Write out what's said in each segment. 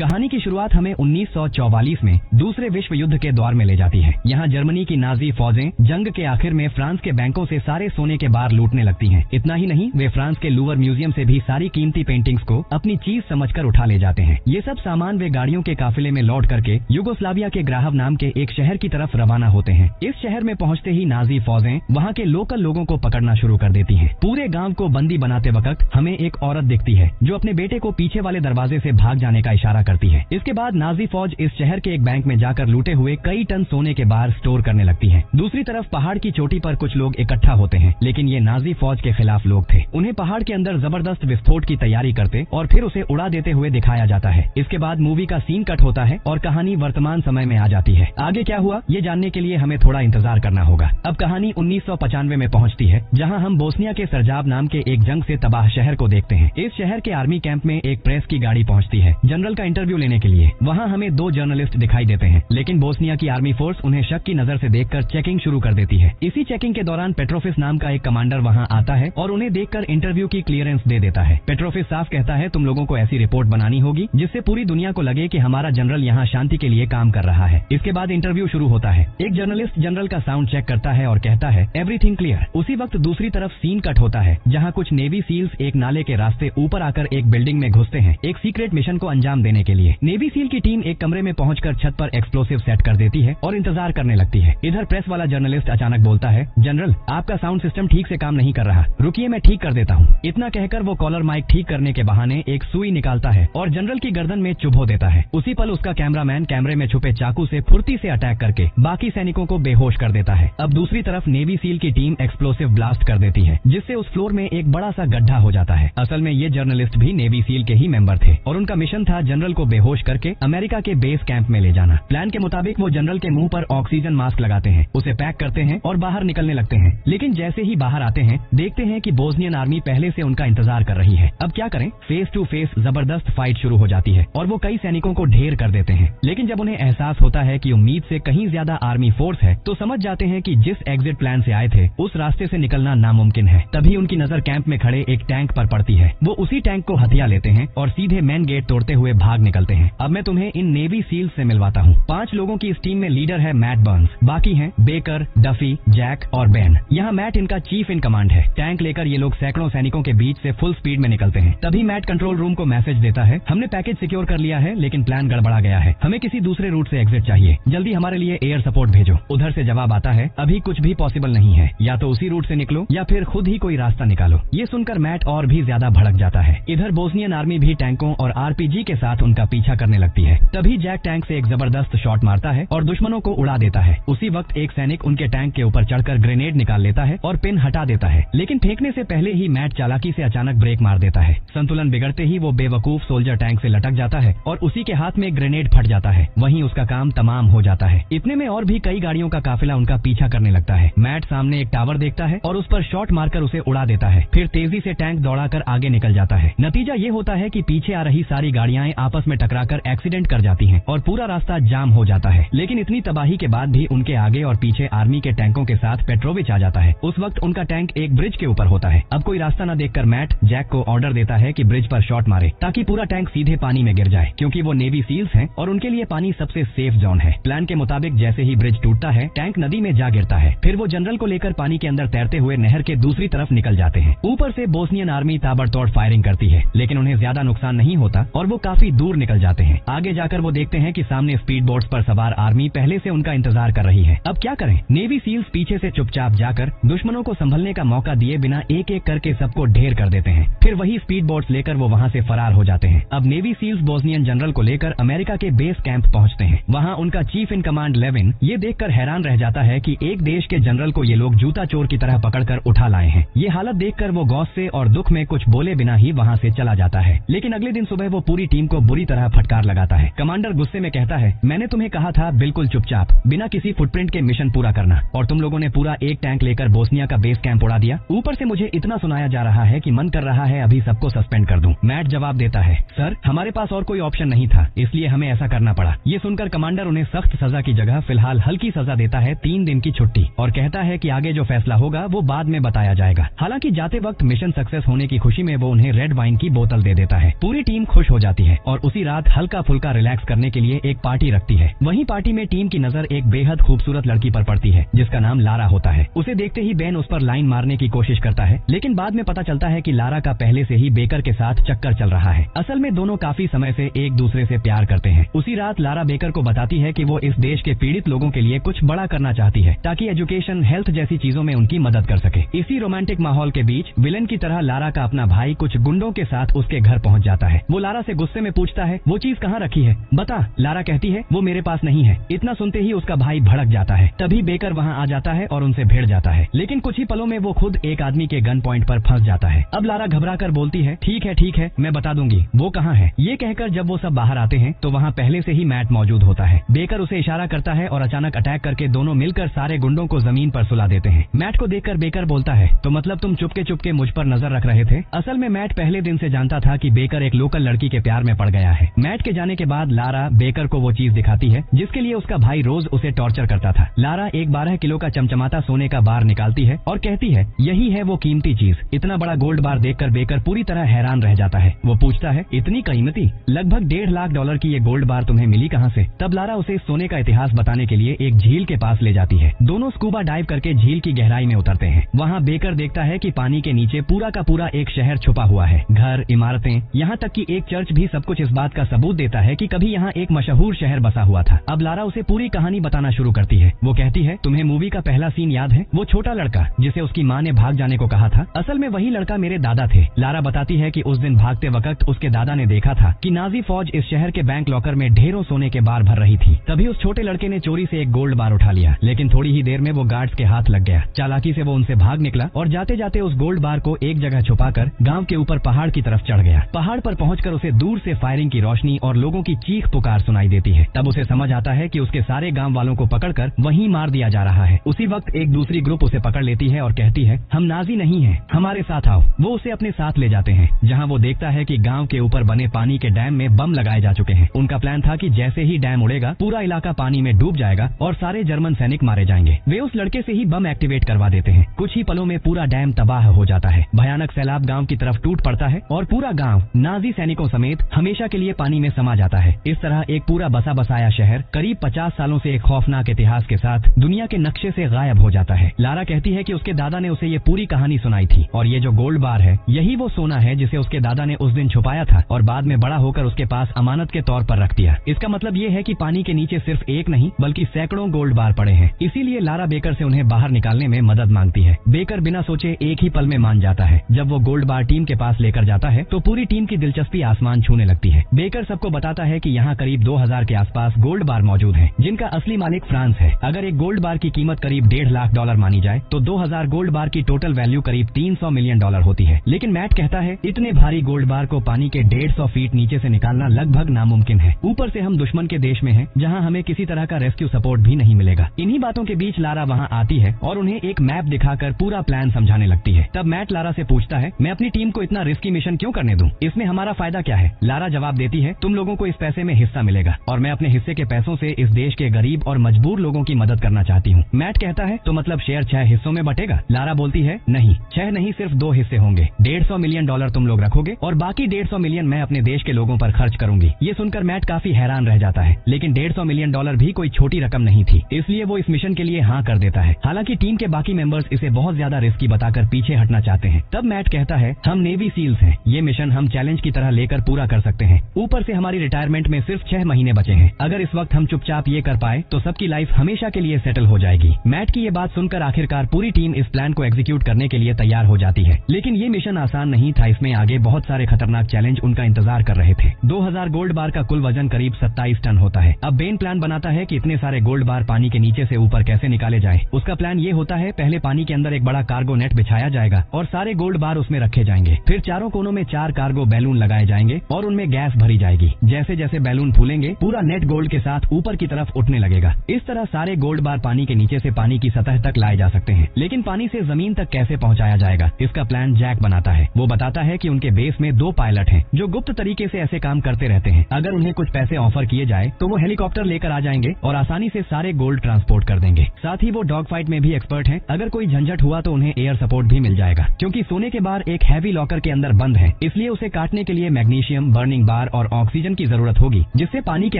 कहानी की शुरुआत हमें 1944 में दूसरे विश्व युद्ध के दौर में ले जाती है। यहाँ जर्मनी की नाजी फौजें जंग के आखिर में फ्रांस के बैंकों से सारे सोने के बार लूटने लगती हैं। इतना ही नहीं, वे फ्रांस के लूवर म्यूजियम से भी सारी कीमती पेंटिंग्स को अपनी चीज समझकर उठा ले जाते हैं। ये सब सामान वे गाड़ियों के काफिले में लौट करके युगोस्लाविया के ग्राहव नाम के एक शहर की तरफ रवाना होते हैं। इस शहर में पहुँचते ही नाजी फौजें वहाँ के लोकल लोगों को पकड़ना शुरू कर देती है। पूरे गाँव को बंदी बनाते वक्त हमें एक औरत दिखती है जो अपने बेटे को पीछे वाले दरवाजे से भाग जाने का इशारा करती है। इसके बाद नाजी फौज इस शहर के एक बैंक में जाकर लूटे हुए कई टन सोने के बार स्टोर करने लगती है। दूसरी तरफ पहाड़ की चोटी पर कुछ लोग इकट्ठा होते हैं, लेकिन ये नाजी फौज के खिलाफ लोग थे। उन्हें पहाड़ के अंदर जबरदस्त विस्फोट की तैयारी करते और फिर उसे उड़ा देते हुए दिखाया जाता है। इसके बाद मूवी का सीन कट होता है और कहानी वर्तमान समय में आ जाती है। आगे क्या हुआ ये जानने के लिए हमें थोड़ा इंतजार करना होगा। अब कहानी 1995 में पहुंचती है, जहां हम बोस्निया के सरजाब नाम के एक जंग से तबाह शहर को देखते हैं। इस शहर के आर्मी कैंप में एक प्रेस की गाड़ी पहुंचती है जनरल का इंटरव्यू लेने के लिए। वहां हमें 2 जर्नलिस्ट दिखाई देते हैं, लेकिन बोस्निया की आर्मी फोर्स उन्हें शक की नजर से देखकर चेकिंग शुरू कर देती है। इसी चेकिंग के दौरान पेट्रोफिस नाम का एक कमांडर वहां आता है और उन्हें देखकर इंटरव्यू की क्लियरेंस दे देता है। पेट्रोफिस साफ कहता है, तुम लोगों को ऐसी रिपोर्ट बनानी होगी जिससे पूरी दुनिया को लगे कि हमारा जनरल यहाँ शांति के लिए काम कर रहा है। इसके बाद इंटरव्यू शुरू होता है। एक जर्नलिस्ट जनरल का साउंड चेक करता है और कहता है एवरीथिंग क्लियर। उसी वक्त दूसरी तरफ सीन कट होता है, जहाँ कुछ नेवी सील्स एक नाले के रास्ते ऊपर आकर एक बिल्डिंग में घुसते हैं एक सीक्रेट मिशन को अंजाम देने के लिए। नेवी सील की टीम एक कमरे में पहुंचकर छत पर एक्सप्लोसिव सेट कर देती है और इंतजार करने लगती है। इधर प्रेस वाला जर्नलिस्ट अचानक बोलता है, जनरल आपका साउंड सिस्टम ठीक से काम नहीं कर रहा, रुकिए मैं ठीक कर देता हूँ। इतना कहकर वो कॉलर माइक ठीक करने के बहाने एक सुई निकालता है और जनरल की गर्दन में चुभो देता है। उसी पल उसका कैमरामैन कैमरे में छुपे चाकू से फुर्ती से अटैक करके बाकी सैनिकों को बेहोश कर देता है। अब दूसरी तरफ नेवी सील की टीम एक्सप्लोसिव ब्लास्ट कर देती है, जिससे उस फ्लोर में एक बड़ा सा गड्ढा हो जाता है। असल में ये जर्नलिस्ट भी नेवी सील के ही मेंबर थे और उनका मिशन था जनरल को बेहोश करके अमेरिका के बेस कैंप में ले जाना। प्लान के मुताबिक वो जनरल के मुंह पर ऑक्सीजन मास्क लगाते हैं, उसे पैक करते हैं और बाहर निकलने लगते हैं। लेकिन जैसे ही बाहर आते हैं देखते हैं कि बोस्नियन आर्मी पहले से उनका इंतजार कर रही है। अब क्या करें, फेस टू फेस जबरदस्त फाइट शुरू हो जाती है और वो कई सैनिकों को ढेर कर देते हैं। लेकिन जब उन्हें एहसास होता है कि उम्मीद से कहीं ज्यादा आर्मी फोर्स है तो समझ जाते हैं कि जिस एग्जिट प्लान से आए थे उस रास्ते से निकलना नामुमकिन है। तभी उनकी नजर कैंप में खड़े एक टैंक पर पड़ती है। वो उसी टैंक को हथिया लेते हैं और सीधे मेन गेट तोड़ते हुए भाग निकलते हैं। अब मैं तुम्हें इन नेवी सील से मिलवाता हूँ। 5 लोगों की इस टीम में लीडर है मैट बर्न्स, बाकी हैं बेकर, डफी, जैक और बेन। यहाँ मैट इनका चीफ इन कमांड है। टैंक लेकर ये लोग सैकड़ों सैनिकों के बीच से फुल स्पीड में निकलते हैं। तभी मैट कंट्रोल रूम को मैसेज देता है, हमने पैकेज सिक्योर कर लिया है लेकिन प्लान गड़बड़ा गया है, हमें किसी दूसरे रूट से एग्जिट चाहिए, जल्दी हमारे लिए एयर सपोर्ट भेजो। उधर से जवाब आता है, अभी कुछ भी पॉसिबल नहीं है, या तो उसी रूट से निकलो या फिर खुद ही कोई रास्ता निकालो। ये सुनकर मैट और भी ज्यादा भड़क जाता है। इधर बोस्नियन आर्मी भी टैंकों और आरपीजी के साथ उनका पीछा करने लगती है। तभी जैक टैंक से एक जबरदस्त शॉट मारता है और दुश्मनों को उड़ा देता है। उसी वक्त एक सैनिक उनके टैंक के ऊपर चढ़कर ग्रेनेड निकाल लेता है और पिन हटा देता है, लेकिन फेंकने से पहले ही मैट चालाकी से अचानक ब्रेक मार देता है। संतुलन बिगड़ते ही वो बेवकूफ सोल्जर टैंक से लटक जाता है और उसी के हाथ में ग्रेनेड फट जाता है। वहीं उसका काम तमाम हो जाता है। इतने में और भी कई गाड़ियों का काफिला उनका पीछा करने लगता है। मैट सामने एक टावर देखता है और उस पर शॉट मारकर उसे उड़ा देता है। फिर तेजी से टैंक दौड़ाकर आगे निकल जाता है। नतीजा ये होता है कि पीछे आ रही सारी गाड़ियां आपस में टकराकर एक्सीडेंट कर जाती हैं और पूरा रास्ता जाम हो जाता है। लेकिन इतनी तबाही के बाद भी उनके आगे और पीछे आर्मी के टैंकों के साथ पेट्रोविच आ जाता है। उस वक्त उनका टैंक एक ब्रिज के ऊपर होता है। अब कोई रास्ता न देखकर मैट जैक को ऑर्डर देता है कि ब्रिज पर शॉट मारे ताकि पूरा टैंक सीधे पानी में गिर जाए, क्योंकि वो नेवी सील्स हैं और उनके लिए पानी सबसे सेफ जोन है। प्लान के मुताबिक जैसे ही ब्रिज टूटता है टैंक नदी में जा गिरता है। फिर वो जनरल को लेकर पानी के अंदर तैरते हुए नहर के दूसरी तरफ निकल जाते हैं। ऊपर से बोस्नियन आर्मी ताबड़तोड़ फायरिंग करती है, लेकिन उन्हें ज्यादा नुकसान नहीं होता और वो काफी दूर निकल जाते हैं। आगे जाकर वो देखते हैं कि सामने स्पीड बोट्स पर सवार आर्मी पहले से उनका इंतजार कर रही है। अब क्या करें, नेवी सील्स पीछे से चुपचाप जाकर दुश्मनों को संभलने का मौका दिए बिना एक एक करके सबको ढेर कर देते हैं। फिर वही स्पीड बोट्स लेकर वो वहाँ से फरार हो जाते हैं। अब नेवी सील्स बोस्नियन जनरल को लेकर अमेरिका के बेस कैंप पहुँचते हैं। वहाँ उनका चीफ इन कमांड लेविन ये देखकर हैरान रह जाता है कि एक देश के जनरल को ये लोग जूता चोर की तरह पकड़कर उठा लाए हैं। ये हालत देखकर वो गौस्से और दुख में कुछ बोले बिना ही वहाँ से चला जाता है। लेकिन अगले दिन सुबह वो पूरी टीम को बुरी तरह फटकार लगाता है। कमांडर गुस्से में कहता है, मैंने तुम्हें कहा था बिल्कुल चुपचाप बिना किसी फुटप्रिंट के मिशन पूरा करना, और तुम लोगों ने पूरा एक टैंक लेकर बोस्निया का बेस कैंप उड़ा दिया। ऊपर से मुझे इतना सुनाया जा रहा है कि मन कर रहा है अभी सबको सस्पेंड कर दूं। मैट जवाब देता है, सर हमारे पास और कोई ऑप्शन नहीं था, इसलिए हमें ऐसा करना पड़ा। ये सुनकर कमांडर उन्हें सख्त सजा की जगह फिलहाल हल्की सजा देता है, 3 दिन की छुट्टी, और कहता है कि आगे जो फैसला होगा वो बाद में बताया जाएगा। हालांकि जाते वक्त मिशन सक्सेस होने की खुशी में वो उन्हें रेड वाइन की बोतल दे देता है। पूरी टीम खुश हो जाती है और उसी रात हल्का फुल्का रिलैक्स करने के लिए एक पार्टी रखती है। वहीं पार्टी में टीम की नजर एक बेहद खूबसूरत लड़की पर पड़ती है जिसका नाम लारा होता है। उसे देखते ही बेन उस पर लाइन मारने की कोशिश करता है, लेकिन बाद में पता चलता है कि लारा का पहले से ही बेकर के साथ चक्कर चल रहा है। असल में दोनों काफी समय से एक दूसरे से प्यार करते हैं। उसी रात लारा बेकर को बताती है कि वो इस देश के पीड़ित लोगों के लिए कुछ बड़ा करना चाहती है ताकि एजुकेशन, हेल्थ जैसी चीजों में उनकी मदद कर सके। इसी रोमांटिक माहौल के बीच विलेन की तरह लारा का अपना भाई कुछ गुंडों के साथ उसके घर पहुंच जाता है। वो लारा से गुस्से में पूछता है, वो चीज कहाँ रखी है, बता। लारा कहती है, वो मेरे पास नहीं है। इतना सुनते ही उसका भाई भड़क जाता है। तभी बेकर वहाँ आ जाता है और उनसे भिड़ जाता है, लेकिन कुछ ही पलों में वो खुद एक आदमी के गन पॉइंट पर फंस जाता है। अब लारा घबरा कर बोलती है, ठीक है मैं बता दूंगी, वो कहाँ है। ये कहकर जब वो सब बाहर आते हैं तो वहाँ पहले से ही मैट मौजूद होता है। बेकर उसे इशारा करता है और अचानक अटैक करके दोनों मिलकर सारे गुंडों को जमीन पर सुला देते हैं। मैट को देखकर बेकर बोलता है, तो मतलब तुम चुपके चुपके मुझ पर नजर रख रहे थे। असल में मैट पहले दिन से जानता था कि बेकर एक लोकल लड़की के प्यार में पड़ गया है। मैट के जाने के बाद लारा बेकर को वो चीज दिखाती है जिसके लिए उसका भाई रोज उसे टॉर्चर करता था। लारा एक 12 किलो का चमचमाता सोने का बार निकालती है और कहती है, यही है वो कीमती चीज। इतना बड़ा गोल्ड बार देखकर बेकर पूरी तरह हैरान रह जाता है। वो पूछता है, इतनी कीमती, लगभग $1.5 लाख की ये गोल्ड बार तुम्हें मिली कहाँ से? तब लारा उसे सोने का इतिहास बताने के लिए एक झील के पास ले जाती है। दोनों स्कूबा डाइव करके झील की गहराई में उतरते हैं। वहाँ बेकर देखता है कि पानी के नीचे पूरा का पूरा एक शहर छुपा हुआ है। घर, इमारतें, यहाँ तक कि एक चर्च भी सब कुछ इस बात का सबूत देता है कि कभी यहाँ एक मशहूर शहर बसा हुआ था। अब लारा उसे पूरी कहानी बताना शुरू करती है। वो कहती है, तुम्हें मूवी का पहला सीन याद है? वो छोटा लड़का जिसे उसकी माँ ने भाग जाने को कहा था, असल में वही लड़का मेरे दादा थे। लारा बताती है कि उस दिन भागते वक्त उसके दादा ने देखा था कि नाजी फौज इस शहर के बैंक लॉकर में ढेरों सोने के बार भर रही थी। तभी उस छोटे लड़के ने चोरी से एक गोल्ड बार उठा लिया, लेकिन थोड़ी ही देर में वो गार्ड्स के हाथ लग गया। चालाकी से वो उनसे भाग निकला और जाते जाते उस गोल्ड बार को एक जगह छुपाकर गांव के ऊपर पहाड़ की तरफ चढ़ गया। पहाड़ पर पहुंचकर उसे दूर से फायरिंग की रोशनी और लोगों की चीख पुकार सुनाई देती है। तब उसे समझ आता है कि उसके सारे गांव वालों को पकड़कर वहीं मार दिया जा रहा है। उसी वक्त एक दूसरी ग्रुप उसे पकड़ लेती है और कहती है, हम नाजी नहीं हैं, हमारे साथ आओ। वो उसे अपने साथ ले जाते हैं, जहां वो देखता है कि गांव के ऊपर बने पानी के डैम में बम लगाए जा चुके हैं। उनका प्लान था कि जैसे ही डैम उड़ेगा पूरा इलाका पानी में डूब जाएगा और सारे जर्मन सैनिक मारे जाएंगे। वे उस लड़के से ही बम एक्टिवेट करवा देते हैं। कुछ ही पलों में पूरा डैम तबाह हो जाता है। भयानक सैलाब गांव की तरफ टूट पड़ता है और पूरा गांव नाजी सैनिकों समेत हमेशा के लिए पानी में समा जाता है। इस तरह एक पूरा बसा बसाया शहर करीब 50 सालों से एक खौफनाक इतिहास के साथ दुनिया के नक्शे से गायब हो जाता है। लारा कहती है कि उसके दादा ने उसे ये पूरी कहानी सुनाई थी और ये जो गोल्ड बार है यही वो सोना है जिसे उसके दादा ने उस दिन छुपाया था और बाद में बड़ा होकर उसके पास अमानत के तौर पर रख दिया। इसका मतलब ये है कि पानी के नीचे सिर्फ एक नहीं बल्कि सैकड़ों गोल्ड बार पड़े हैं। इसीलिए लारा बेकर से उन्हें बाहर निकालने में मदद मांगती है। बेकर बिना सोचे एक ही पल में मान जाता है। जब वो गोल्ड बार टीम के पास लेकर जाता है तो पूरी टीम की दिलचस्पी आसमान छूने लगती है। बेकर सबको बताता है कि यहाँ करीब 2000 के आसपास गोल्ड बार मौजूद हैं, जिनका असली मालिक फ्रांस है। अगर एक गोल्ड बार की कीमत करीब $1.5 लाख मानी जाए तो 2000 गोल्ड बार की टोटल वैल्यू करीब $300 मिलियन होती है। लेकिन मैट कहता है, इतने भारी गोल्ड बार को पानी के 150 फीट नीचे से निकालना लगभग नामुमकिन है। ऊपर से हम दुश्मन के देश में हैं, जहां हमें किसी तरह का रेस्क्यू सपोर्ट भी नहीं मिलेगा। इन्हीं बातों के बीच लारा वहां आती है और उन्हें एक मैप दिखाकर पूरा प्लान समझाने लगती है। तब मैट लारा से पूछता है, मैं अपनी टीम को इतना रिस्की मिशन क्यों करने दूं? इसमें हमारा फायदा क्या है? लारा जवाब देती है, तुम लोगों को इस पैसे में हिस्सा मिलेगा और मैं अपने हिस्से के पैसों से इस देश के गरीब और मजबूर लोगों की मदद करना चाहती हूँ। मैट कहता है, तो मतलब शेयर 6 हिस्सों में बटेगा? लारा बोलती है, नहीं, 6 नहीं, सिर्फ 2 हिस्से होंगे। $150 मिलियन तुम लोग रखोगे और बाकी $150 मिलियन मैं अपने देश के लोगों पर खर्च करूंगी। ये सुनकर मैट काफी हैरान रह जाता है, लेकिन $150 मिलियन भी कोई छोटी रकम नहीं थी, इसलिए वो इस मिशन के लिए हाँ कर देता है। हालांकि टीम के बाकी मेंबर्स इसे बहुत ज्यादा रिस्की बताकर पीछे हटना चाहते हैं। तब मैट कहता है, हम नेवी सील्स हैं, ये मिशन हम चैलेंज की तरह लेकर पूरा कर सकते हैं। ऊपर से हमारी रिटायरमेंट में सिर्फ 6 महीने बचे हैं। अगर इस वक्त हम चुपचाप ये कर पाए तो सबकी लाइफ हमेशा के लिए सेटल हो जाएगी। मैट की ये बात सुनकर आखिरकार पूरी टीम इस प्लान को एग्जीक्यूट करने के लिए तैयार हो जाती है। लेकिन ये मिशन आसान नहीं था, इसमें आगे बहुत सारे खतरनाक चैलेंज उनका इंतजार कर रहे थे। 2000 गोल्ड बार का कुल वजन करीब 27 टन होता है। अब बेन प्लान बनाता है कि इतने सारे गोल्ड बार पानी के नीचे से ऊपर कैसे निकाले जाए। उसका प्लान ये होता है, पहले पानी के अंदर एक बड़ा कार्गो नेट बिछाया जाएगा और सारे गोल्ड बार उसमें रखे जाएंगे। फिर चारों कोनों में 4 कार्गो बैलून लगाए जाएंगे और उनमें गैस भरी जाएगी। जैसे जैसे बैलून फूलेंगे पूरा नेट गोल्ड के साथ ऊपर की तरफ उठने लगेगा। इस तरह सारे गोल्ड बार पानी के नीचे से पानी की सतह तक लाए जा सकते हैं। लेकिन पानी से जमीन तक कैसे पहुंचाया जाएगा, इसका प्लान जैक बनाता है। वो बताता है कि उनके बेस में 2 पायलट हैं जो गुप्त तरीके से ऐसे काम करते रहते हैं। अगर उन्हें कुछ पैसे ऑफर किए जाए तो वो हेलीकॉप्टर लेकर आ जाएंगे और आसानी से सारे गोल्ड ट्रांसपोर्ट कर देंगे। साथ ही वो डॉग फाइट में भी एक्सपर्ट हैं। अगर कोई झंझट हुआ तो उन्हें एयर सपोर्ट भी मिल जाएगा, क्योंकि सोने के बार एक हैवी लॉकर के अंदर बंद है, इसलिए उसे काटने के लिए मैग्नीशियम, बर्निंग बार बार और ऑक्सीजन की जरूरत होगी, जिससे पानी के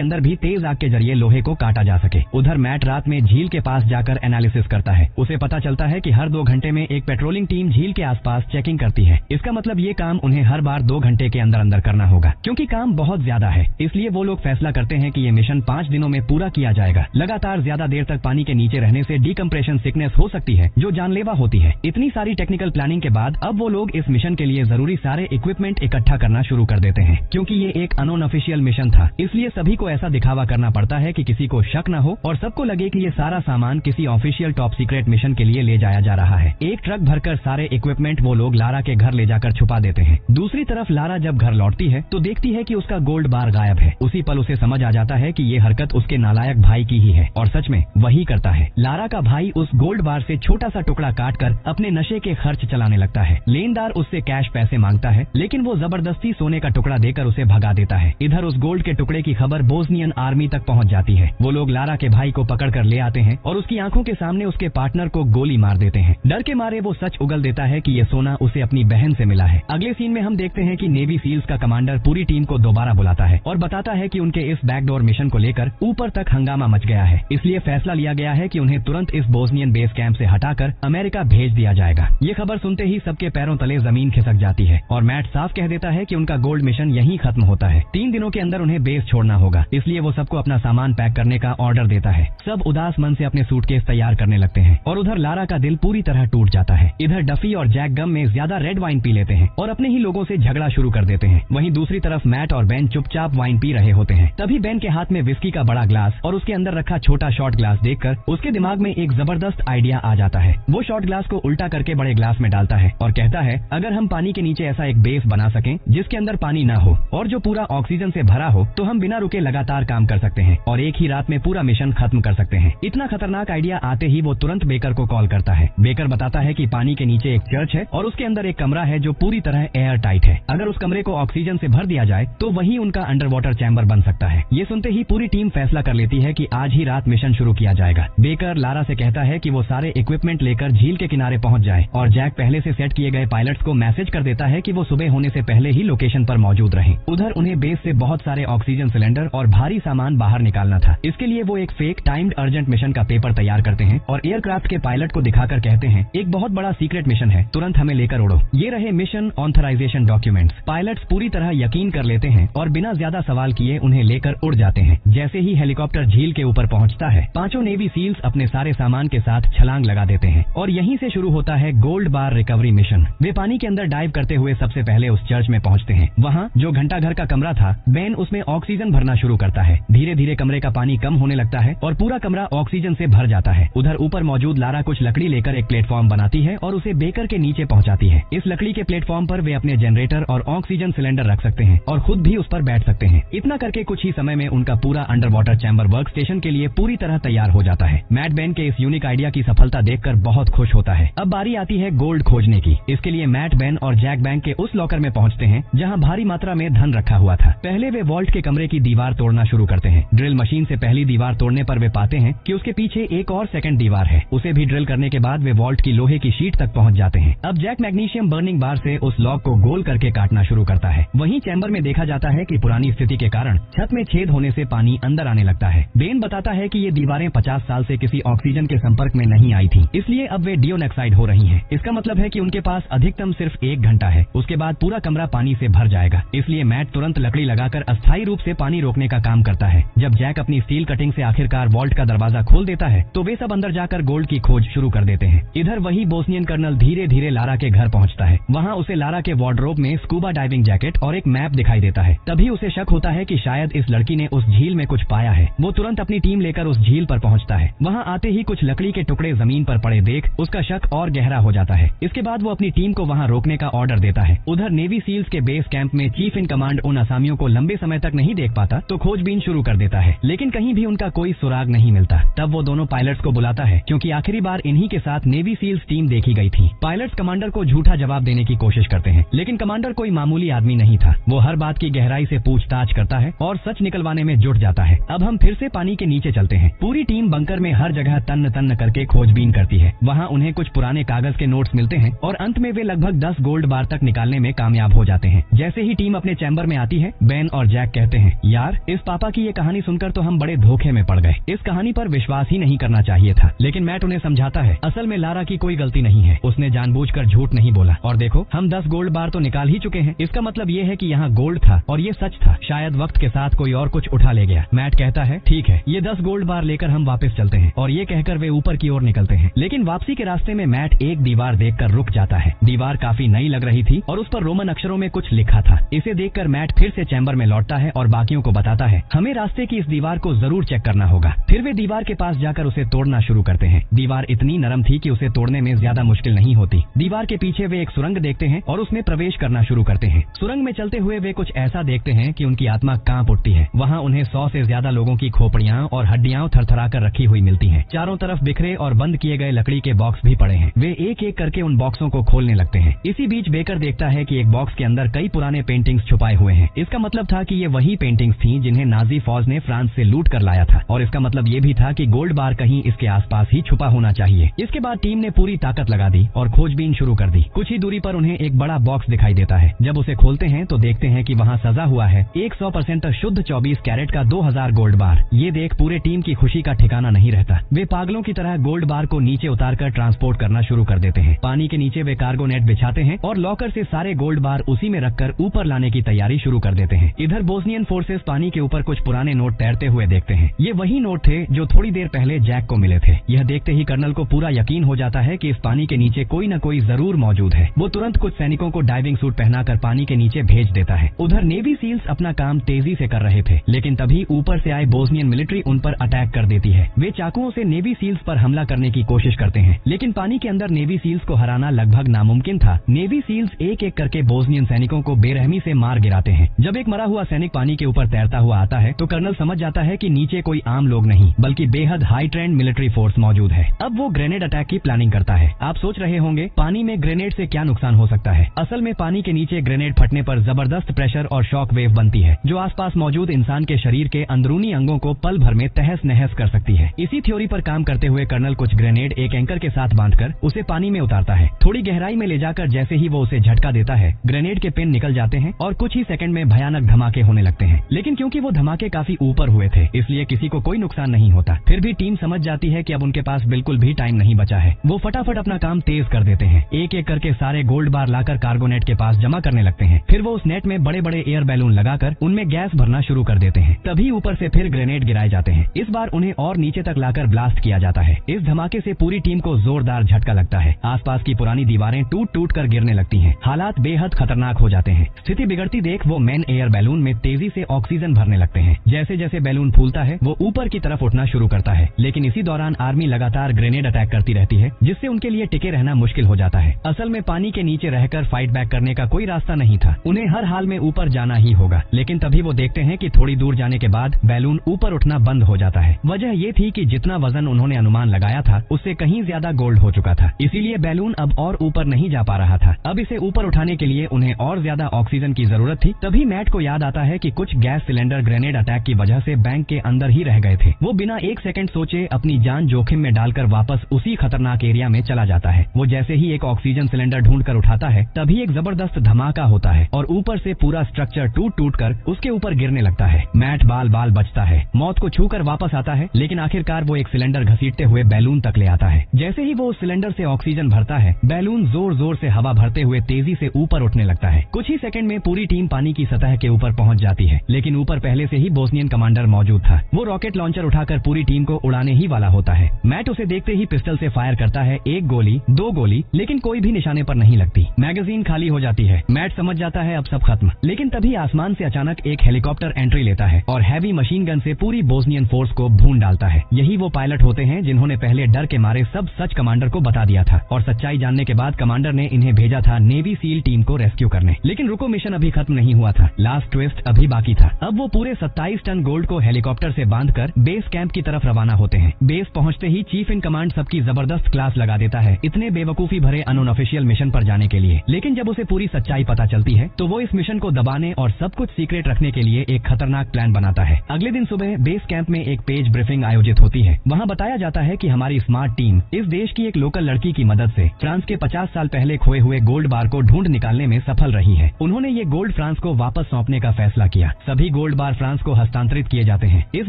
अंदर भी तेज आग के जरिए लोहे को काटा जा सके। उधर मैट रात में झील के पास जाकर एनालिसिस करता है। उसे पता चलता है कि हर 2 घंटे में एक पेट्रोलिंग टीम झील के आसपास चेकिंग करती है। इसका मतलब ये काम उन्हें हर बार 2 घंटे के अंदर अंदर करना होगा। क्योंकि काम बहुत ज्यादा है, इसलिए वो लोग फैसला करते हैं कि ये मिशन 5 दिनों में पूरा किया जाएगा। लगातार ज्यादा देर तक पानी के नीचे रहने से डिकम्प्रेशन सिकनेस हो सकती है, जो जानलेवा होती है। इतनी सारी टेक्निकल प्लानिंग के बाद अब वो लोग इस मिशन के लिए जरूरी सारे इक्विपमेंट इकट्ठा करना शुरू कर देते हैं। क्योंकि ये एक अनऑफिशियल मिशन था, इसलिए सभी को ऐसा दिखावा करना पड़ता है कि किसी को शक न हो और सबको लगे कि ये सारा सामान किसी ऑफिशियल टॉप सीक्रेट मिशन के लिए ले जाया जा रहा है। एक ट्रक भरकर सारे इक्विपमेंट वो लोग लारा के घर ले जाकर छुपा देते हैं। दूसरी तरफ लारा जब घर लौटती है तो देखती है कि उसका गोल्ड बार गायब है। उसी पल उसे समझ आ जाता है कि ये हरकत उसके नालायक भाई की ही है और सच में वही करता है। लारा का भाई उस गोल्ड बार से छोटा सा टुकड़ा काट कर अपने नशे के खर्च चलाने लगता है। लेनदार उससे कैश पैसे मांगता है, लेकिन वो जबरदस्ती सोने का टुकड़ा देकर उसे भगा देता है। इधर उस गोल्ड के टुकड़े की खबर बोस्नियन आर्मी तक पहुंच जाती है। वो लोग लारा के भाई को पकड़ कर ले आते हैं और उसकी आंखों के सामने उसके पार्टनर को गोली मार देते हैं। डर के मारे वो सच उगल देता है कि ये सोना उसे अपनी बहन से मिला है। अगले सीन में हम देखते हैं कि नेवी सील्स का कमांडर पूरी टीम को दोबारा बुलाता है और बताता है कि उनके इस बैकडोर मिशन को लेकर ऊपर तक हंगामा मच गया है, इसलिए फैसला लिया गया है कि उन्हें तुरंत इस बोस्नियन बेस कैंप से हटाकर अमेरिका भेज दिया जाएगा। ये खबर सुनते ही सबके पैरों तले जमीन खिसक जाती है और मैट साफ कह देता है कि उनका गोल्ड मिशन यहीं खत्म होता है। 3 दिनों के अंदर उन्हें बेस छोड़ना होगा, इसलिए वो सबको अपना सामान पैक करने का ऑर्डर देता है। सब उदास मन से अपने सूटकेस तैयार करने लगते हैं और उधर लारा का दिल पूरी तरह टूट जाता है। इधर डफी और जैक गम में ज्यादा रेड वाइन पी लेते हैं और अपने ही लोगों से झगड़ा शुरू कर देते हैं। वहीं दूसरी तरफ मैट और बेन चुपचाप वाइन पी रहे होते हैं। तभी बेन के हाथ में विस्की का बड़ा ग्लास और उसके अंदर रखा छोटा शॉट ग्लास देखकर उसके दिमाग में एक जबरदस्त आइडिया आ जाता है। वो शॉट ग्लास को उल्टा करके बड़े ग्लास में डालता है और कहता है, अगर हम पानी के नीचे ऐसा एक बेस बना सकें जिसके अंदर पानी ना हो और जो पूरा ऑक्सीजन से भरा हो, तो हम बिना रुके लगातार काम कर सकते हैं और एक ही रात में पूरा मिशन खत्म कर सकते हैं। इतना खतरनाक आइडिया आते ही वो तुरंत बेकर को कॉल करता है। बेकर बताता है कि पानी के नीचे एक चर्च है और उसके अंदर एक कमरा है जो पूरी तरह एयर टाइट है। अगर उस कमरे को ऑक्सीजन से भर दिया जाए तो वही उनका अंडर वाटर चैम्बर बन सकता है। ये सुनते ही पूरी टीम फैसला कर लेती है कि आज ही रात मिशन शुरू किया जाएगा। बेकर लारा से कहता है कि वो सारे इक्विपमेंट लेकर झील के किनारे पहुंच जाए और जैक पहले से सेट किए गए पायलट्स को मैसेज कर देता है कि वो सुबह होने से पहले ही लोकेशन पर मौजूद रहें। उधर उन्हें बेस से बहुत सारे ऑक्सीजन सिलेंडर और भारी सामान बाहर निकालना था। इसके लिए वो एक फेक टाइम्ड अर्जेंट मिशन का पेपर तैयार करते हैं और एयरक्राफ्ट के पायलट को दिखाकर कहते हैं, एक बहुत बड़ा सीक्रेट मिशन है, तुरंत हमें लेकर उड़ो। ये रहे मिशन ऑथराइजेशन डॉक्यूमेंट्स। पायलट्स पूरी तरह यकीन कर लेते हैं और बिना ज्यादा सवाल किए उन्हें लेकर उड़ जाते हैं। जैसे ही हेलीकॉप्टर झील के ऊपर पहुंचता है, 5 नेवी सील्स अपने सारे सामान के साथ छलांग लगा देते हैं और यहीं से शुरू होता है गोल्ड बार रिकवरी मिशन। वे पानी के अंदर डाइव करते हुए सबसे पहले उस चर्च में पहुंचते हैं। वहाँ जो घंटा घर का कमरा था, बेन उसमें ऑक्सीजन भरना शुरू करता है। धीरे धीरे कमरे का पानी कम होने लगता है और पूरा कमरा ऑक्सीजन से भर जाता है। उधर ऊपर मौजूद लारा कुछ लकड़ी लेकर एक प्लेटफॉर्म बनाती है और उसे बेकर के नीचे पहुंचाती है। इस लकड़ी के प्लेटफॉर्म पर वे अपने जनरेटर और ऑक्सीजन सिलेंडर रख सकते हैं और खुद भी उस पर बैठ सकते हैं। इतना करके कुछ ही समय में उनका पूरा under water chamber work station के लिए पूरी तरह तैयार हो जाता है। मैट बेन के इस यूनिक आइडिया की सफलता देखकर बहुत खुश होता है। अब बारी आती है गोल्ड खोजने की। इसके लिए मैट बेन और जैक बैंक के उस लॉकर में पहुंचते हैं जहां भारी मात्रा में धन रखा हुआ था। पहले वे वॉल्ट के कमरे की दीवार तोड़ना शुरू करते हैं। ड्रिल मशीन से पहली दीवार तोड़ने पर वे पाते हैं कि उसके पीछे एक और सेकंड दीवार है। उसे भी ड्रिल करने के बाद वे वॉल्ट की लोहे की शीट तक पहुंच जाते हैं। अब जैक मैग्नीशियम बर्निंग बार से उस लॉक को गोल करके काटना शुरू करता है। वहीं चैम्बर में देखा जाता है कि पुरानी स्थिति के कारण छत में छेद होने से पानी अंदर आने लगता है। बेन बताता है कि ये दीवारें 50 साल से किसी ऑक्सीजन के संपर्क में नहीं आई थी, इसलिए अब वे डियोनेक्साइड हो रही हैं। इसका मतलब है कि उनके पास अधिकतम सिर्फ 1 घंटा है, उसके बाद पूरा कमरा पानी से भर जाएगा। इसलिए मैट तुरंत लकड़ी लगाकर अस्थायी रूप से पानी रोकने का काम करता है। जब जैक अपनी स्टील कटिंग से आखिरकार वॉल्ट का दरवाजा खोल देता है तो वे सब अंदर जाकर गोल्ड की खोज शुरू कर देते हैं। इधर वही बोस्नियन कर्नल धीरे धीरे लारा के घर पहुंचता है। वहाँ उसे लारा के वार्डरोब में स्कूबा डाइविंग जैकेट और एक मैप दिखाई देता है। तभी उसे शक होता है कि शायद इस लड़की ने उस झील में कुछ पाया है। वो तुरंत अपनी टीम लेकर उस झील पर पहुंचता है। वहाँ आते ही कुछ लकड़ी के टुकड़े जमीन पर पड़े देख उसका शक और गहरा हो जाता है। इसके बाद वो अपनी टीम को वहाँ रोकने का ऑर्डर देता है। उधर नेवी सील्स के बेस कैंप में चीफ इन कमांड उन असामियों को लंबे समय तक नहीं देख पाता तो खोजबीन शुरू कर देता है, लेकिन कहीं भी उनका कोई सुराग नहीं मिलता। तब वो दोनों पायलट्स को बुलाता है क्योंकि आखिरी बार इन्हीं के साथ नेवी सील्स टीम देखी गई थी। पायलट्स कमांडर को झूठा जवाब देने की कोशिश करते हैं, लेकिन कमांडर कोई मामूली आदमी नहीं था। वो हर बात की गहराई से पूछताछ करता है और सच निकलवाने में जुट जाता है। अब हम फिर से पानी के नीचे चलते हैं। पूरी टीम बंकर में हर जगह तन्न तन्न करके खोजबीन करती है। वहाँ उन्हें कुछ पुराने कागज के नोट्स मिलते हैं और अंत में वे लगभग 10 गोल्ड बार तक निकालने में कामयाब हो जाते हैं। जैसे ही टीम अपने चैम्बर चैम्बर में आती है। बेन और जैक कहते हैं, यार इस पापा की ये कहानी सुनकर तो हम बड़े धोखे में पड़ गए। इस कहानी पर विश्वास ही नहीं करना चाहिए था। लेकिन मैट उन्हें समझाता है, असल में लारा की कोई गलती नहीं है, उसने जानबूझकर झूठ नहीं बोला। और देखो, हम 10 गोल्ड बार तो निकाल ही चुके हैं। इसका मतलब ये है कि यहाँ गोल्ड था और ये सच था। शायद वक्त के साथ कोई और कुछ उठा ले गया। मैट कहता है, ठीक है, ये 10 गोल्ड बार लेकर हम वापस चलते हैं। और ये कहकर वे ऊपर की ओर निकलते हैं। लेकिन वापसी के रास्ते में मैट एक दीवार देखकर रुक जाता है। दीवार काफी नई लग रही थी और उस पर रोमन अक्षरों में कुछ लिखा था। इसे देखकर मैट फिर से चैम्बर में लौटता है और बाकियों को बताता है, हमें रास्ते की इस दीवार को जरूर चेक करना होगा। फिर वे दीवार के पास जाकर उसे तोड़ना शुरू करते हैं। दीवार इतनी नरम थी कि उसे तोड़ने में ज्यादा मुश्किल नहीं होती। दीवार के पीछे वे एक सुरंग देखते हैं और उसमें प्रवेश करना शुरू करते हैं। सुरंग में चलते हुए वे कुछ ऐसा देखते हैं कि उनकी आत्मा कांप उठती है। वहाँ उन्हें 100 से ज्यादा लोगों की खोपड़ियां और हड्डियां थरथरा कर रखी हुई मिलती हैं। चारों तरफ बिखरे और बंद किए गए लकड़ी के बॉक्स भी पड़े हैं। वे एक एक करके उन बॉक्सों को खोलने लगते हैं। इसी बीच बेकर देखता है कि एक बॉक्स के अंदर कई पुराने पेंटिंग्स छुपाए हुए हैं। इसका मतलब था कि ये वही पेंटिंग्स थीं जिन्हें नाजी फौज ने फ्रांस से लूट कर लाया था। और इसका मतलब ये भी था कि गोल्ड बार कहीं इसके आसपास ही छुपा होना चाहिए। इसके बाद टीम ने पूरी ताकत लगा दी और खोजबीन शुरू कर दी। कुछ ही दूरी पर उन्हें एक बड़ा बॉक्स दिखाई देता है। जब उसे खोलते हैं तो देखते हैं कि वहाँ सजा हुआ है 100% शुद्ध 24 कैरेट का 2000 गोल्ड बार। ये देख पूरे टीम की खुशी का ठिकाना नहीं रहता। वे पागलों की तरह गोल्ड बार को नीचे उतारकर ट्रांसपोर्ट करना शुरू कर देते हैं। पानी के नीचे वे कार्गो नेट बिछाते हैं और लॉकर से सारे गोल्ड बार उसी में रखकर ऊपर लाने की तैयारी शुरू कर देते हैं। इधर बोस्नियन फोर्सेस पानी के ऊपर कुछ पुराने नोट तैरते हुए देखते हैं। ये वही नोट थे जो थोड़ी देर पहले जैक को मिले थे। यह देखते ही कर्नल को पूरा यकीन हो जाता है कि इस पानी के नीचे कोई न कोई जरूर मौजूद है। वो तुरंत कुछ सैनिकों को डाइविंग सूट पहनाकर पानी के नीचे भेज देता है। उधर नेवी सील्स अपना काम तेजी से कर रहे थे, लेकिन तभी ऊपर से आए बोस्नियन मिलिट्री उन पर अटैक कर देती है। वे चाकुओं से नेवी सील्स पर हमला करने की कोशिश करते हैं, लेकिन पानी के अंदर नेवी सील्स को हराना लगभग नामुमकिन था। नेवी सील्स एक एक करके बोस्नियन सैनिकों को बेरहमी से मार गिराते हैं। जब एक मरा हुआ सैनिक पानी के ऊपर तैरता हुआ आता है तो कर्नल समझ जाता है कि नीचे कोई आम लोग नहीं बल्कि बेहद हाई ट्रेंड मिलिट्री फोर्स मौजूद है। अब वो ग्रेनेड अटैक की प्लानिंग करता है। आप सोच रहे होंगे पानी में ग्रेनेड से क्या नुकसान हो सकता है। असल में पानी के नीचे ग्रेनेड फटने पर जबरदस्त प्रेशर और शॉक वेव बनती है जो आसपास मौजूद इंसान के शरीर के अंदरूनी अंगों को पल भर में तहस नहस कर सकती है। इसी थ्योरी पर काम करते हुए कर्नल कुछ ग्रेनेड एक एंकर के साथ बांधकर उसे पानी में उतारता है। थोड़ी गहराई में ले जाकर जैसे ही वो उसे झटका देता है, ग्रेनेड के पिन निकल जाते हैं और कुछ ही सेकंड में भयानक धमाके होने लगते हैं। लेकिन क्योंकि वो धमाके काफी ऊपर हुए थे, इसलिए किसी को कोई नुकसान नहीं होता। फिर भी टीम समझ जाती है कि अब उनके पास बिल्कुल भी टाइम नहीं बचा है। वो फटाफट अपना काम तेज कर देते हैं। एक एक करके सारे गोल्ड बार लाकर कार्गो नेट के पास जमा करने लगते हैं। फिर वो उस नेट में बड़े बड़े एयर बैलून लगाकर उनमें गैस भरना शुरू कर देते हैं। तभी ऊपर से फिर ग्रेनेड गिराए जाते हैं। इस बार उन्हें और नीचे तक लाकर ब्लास्ट किया जाता है। इस धमाके से पूरी टीम को जोरदार झटका लगता है। आसपास की पुरानी दीवारें टूट टूट कर गिरने लगती हैं। हालात बेहद खतरनाक हो जाते हैं। स्थिति बिगड़ती देख वो मेन एयर बैलून में तेजी से ऑक्सीजन भरने लगते हैं। जैसे जैसे बैलून फूलता है वो ऊपर की तरफ उठना शुरू करता है। लेकिन इसी दौरान आर्मी लगातार ग्रेनेड अटैक करती रहती है, जिससे उनके लिए टिके रहना मुश्किल हो जाता है। असल में पानी के नीचे रहकर फाइट बैक करने का कोई रास्ता नहीं था। उन्हें हर हाल में ऊपर जाना ही होगा। लेकिन तभी वो देखते हैं कि थोड़ी दूर जाने के बाद बैलून ऊपर उठना बंद हो जाता है। वजह ये थी कि जितना वजन उन्होंने अनुमान लगाया था उससे कहीं ज्यादा गोल्ड हो चुका था। इसीलिए बैलून अब और ऊपर नहीं जा पा रहा था। अब इसे ऊपर उठाने के लिए उन्हें और ज्यादा ऑक्सीजन की जरूरत थी। तभी मैट को याद आता है कि कुछ गैस सिलेंडर ग्रेनेड अटैक की वजह से बैंक के अंदर ही रह गए थे। वो बिना एक सेकंड सोचे अपनी जान जोखिम में डालकर वापस उसी खतरनाक एरिया में चला जाता है। वो जैसे ही एक ऑक्सीजन सिलेंडर ढूंढ कर उठाता है, तभी एक जबरदस्त धमाका होता है और ऊपर से पूरा स्ट्रक्चर टूट टूट कर उसके ऊपर गिरने लगता है। मैट बाल बाल बचता है, मौत को छूकर वापस आता है, लेकिन आखिरकार वो एक सिलेंडर घसीटते हुए बैलून तक ले आता है। जैसे ही वो उस सिलेंडर से ऑक्सीजन भरता है, बैलून जोर जोर से हवा भरते हुए तेजी से ऊपर उठने लगता है। कुछ ही सेकंड में पूरी टीम पानी की सतह के ऊपर पहुंच जाती है। लेकिन ऊपर पहले से ही बोस्नियन कमांडर मौजूद था। वो रॉकेट लॉन्चर उठाकर पूरी टीम को उड़ाने ही वाला होता है। मैट उसे देखते ही पिस्टल से फायर करता है, एक गोली, दो गोली, लेकिन कोई भी निशाने पर नहीं लगती। मैगजीन खाली हो जाती है। मैट समझ जाता है अब सब खत्म। लेकिन तभी आसमान से अचानक एक हेलीकॉप्टर एंट्री लेता है और हैवी मशीन गन से पूरी बोस्नियन फोर्स को भून डालता है। यही वो पायलट होते हैं जिन्होंने पहले डर के मारे सब सच कमांडर को बता दिया था और सच्चाई जानने के बाद कमांडर ने इन्हें भेजा था नेवी सील टीम को रेस्क्यू करने। लेकिन रुको, मिशन अभी खत्म नहीं हुआ था। लास्ट ट्विस्ट अभी बाकी था। अब वो पूरे 27 टन गोल्ड को हेलीकॉप्टर से बांधकर बेस कैंप की तरफ रवाना होते हैं। बेस पहुंचते ही चीफ इन कमांड सबकी जबरदस्त क्लास लगा देता है, इतने बेवकूफी भरे अनऑफिशियल मिशन पर जाने के लिए। लेकिन जब उसे पूरी सच्चाई पता चलती है तो वो इस मिशन को दबाने और सब कुछ सीक्रेट रखने के लिए एक खतरनाक प्लान बनाता है। अगले दिन सुबह बेस कैंप में एक पेज ब्रीफिंग आयोजित होती है। वहाँ बताया जाता है कि हमारी स्मार्ट टीम इस देश की एक लोकल लड़की की मदद से फ्रांस के 50 साल पहले खोए हुए गोल्ड बार को ढूंढ निकालने में सफल रही है। उन्होंने ये गोल्ड फ्रांस फ्रांस को वापस सौंपने का फैसला किया। सभी गोल्ड बार फ्रांस को हस्तांतरित किए जाते हैं। इस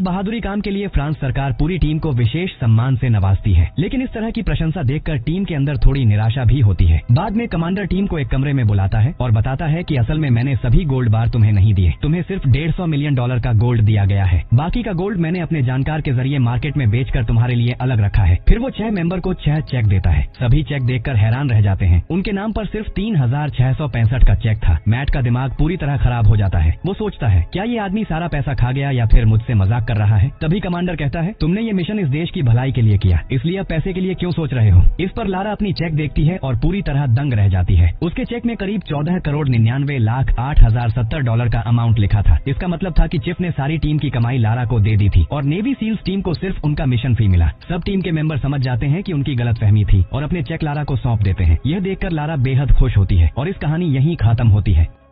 बहादुरी काम के लिए फ्रांस सरकार पूरी टीम को विशेष सम्मान से नवाजती है। लेकिन इस तरह की प्रशंसा देखकर टीम के अंदर थोड़ी निराशा भी होती है। बाद में कमांडर टीम को एक कमरे में बुलाता है और बताता है कि असल में मैंने सभी गोल्ड बार तुम्हें नहीं दिए, तुम्हें सिर्फ $150 मिलियन का गोल्ड दिया गया है। बाकी का गोल्ड मैंने अपने जानकार के जरिए मार्केट में बेचकर तुम्हारे लिए अलग रखा है। फिर वो 6 मेंबर को 6 चेक देता है। सभी चेक देखकर हैरान रह जाते हैं। उनके नाम पर सिर्फ 3665 का चेक था। मैट का दिमाग पूरी तरह खराब हो जाता है। वो सोचता है क्या ये आदमी सारा पैसा खा गया या फिर मुझसे मजाक कर रहा है। तभी कमांडर कहता है तुमने ये मिशन इस देश की भलाई के लिए किया, इसलिए अब पैसे के लिए क्यों सोच रहे हो। इस पर लारा अपनी चेक देखती है और पूरी तरह दंग रह जाती है। उसके चेक में करीब 14,99,08,070 का अमाउंट लिखा था। इसका मतलब था कि चिफ ने सारी टीम की कमाई लारा को दे दी थी और नेवी सील्स टीम को सिर्फ उनका मिशन फी मिला। सब टीम के मेंबर समझ जाते हैं कि उनकी गलतफहमी थी और अपने चेक लारा को सौंप देते हैं। यह देखकर लारा बेहद खुश होती है और इस कहानी यहीं खत्म होती है।